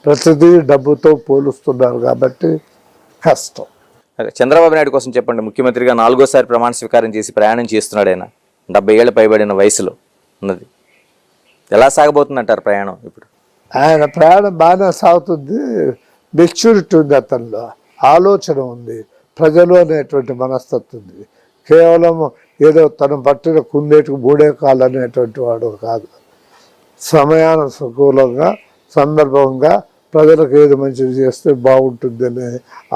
ప్రతిదీ డబ్బుతో పోలుస్తున్నారు కాబట్టి కష్టం. చంద్రబాబు నాయుడు కోసం చెప్పండి. ముఖ్యమంత్రిగా 4వ సారి ప్రమాణ స్వీకారం చేసి ప్రయాణం చేస్తున్నాడు. ఆయన 70 ఏళ్ల పైబడిన వయసులో ఉన్నది. ఎలా సాగబోతుందంటారు ప్రయాణం ఇప్పుడు? ఆయన ప్రయాణం బాగానే సాగుతుంది. మెచ్యూరిటీ ఉంది, అతనిలో ఆలోచన ఉంది, ప్రజలు అనేటువంటి మనస్తత్వం ఉంది. కేవలం ఏదో తను పట్టిన కుందేటికి మూడే కాళ్ళు అనేటువంటి వాడు కాదు. సమయానుకూలంగా సందర్భంగా ప్రజలకు ఏది మంచిది చేస్తే బాగుంటుంది అనే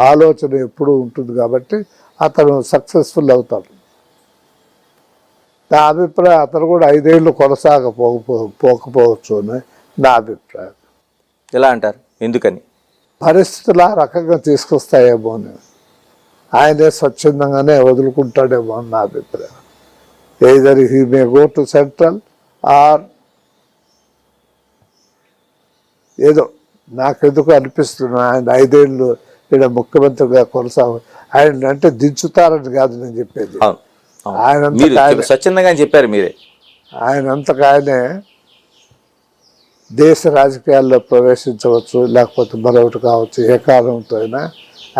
ఆలోచన ఎప్పుడూ ఉంటుంది కాబట్టి అతను సక్సెస్ఫుల్ అవుతాడు. నా అభిప్రాయం అతను కూడా 5 ఏళ్ళు పోకపోవచ్చు అని నా అభిప్రాయం. ఎలా అంటారు? ఎందుకని? పరిస్థితులు ఆ రకంగా తీసుకొస్తాయేమో అని. ఆయనే స్వచ్ఛందంగానే వదులుకుంటాడేమో అని నా అభిప్రాయం. Either he may go to central or ఏదో నాకెందుకు అనిపిస్తుంది ఆయన 5 ఏళ్ళు ఇక్కడ ముఖ్యమంత్రిగా ఆయన అంటే దించుతారని కాదు నేను చెప్పేది. ఆయన స్వచ్ఛందంగా చెప్పారు మీరే. ఆయనంతకు ఆయనే దేశ రాజకీయాల్లో ప్రవేశించవచ్చు, లేకపోతే మరొకటి కావచ్చు. ఏ కారణంతో అయినా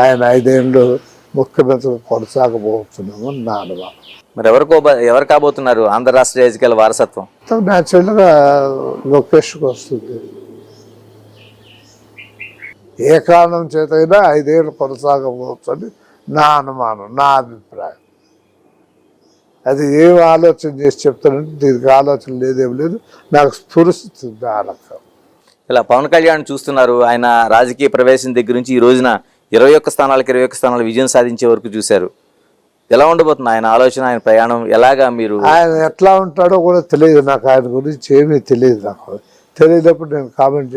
ఆయన 5 ఏళ్ళు ముఖ్యమంత్రిగా కొనసాగబోతున్నాము నా అనుభవం. మరి ఎవరు కాబోతున్నారు ఆంధ్ర రాష్ట్ర రాజకీయాల వారసత్వం? న్యాచురల్గా లోకేష్కి వస్తుంది. ఏ కారణం చేతైనా 5 ఏళ్ళు కొనసాగవచ్చు అని నా అనుమానం, నా అభిప్రాయం. అది ఏం ఆలోచన చేసి చెప్తానంటే దీనికి ఆలోచన లేదేం లేదు, నాకు స్ఫురిస్తుంది ఆ రకం. ఇలా పవన్ కళ్యాణ్ చూస్తున్నారు. ఆయన రాజకీయ ప్రవేశం దగ్గర నుంచి ఈ రోజున 21 స్థానాలకు 21 స్థానాలు విజయం సాధించే వరకు చూశారు. ఎలా ఉండబోతుంది ఆయన ఆలోచన, ఆయన ప్రయాణం? ఎలాగా మీరు ఆయన ఎట్లా ఉంటాడో కూడా తెలియదు నాకు. ఆయన గురించి ఏమీ తెలియదు. నాకు తెలియనప్పుడు నేను కామెంట్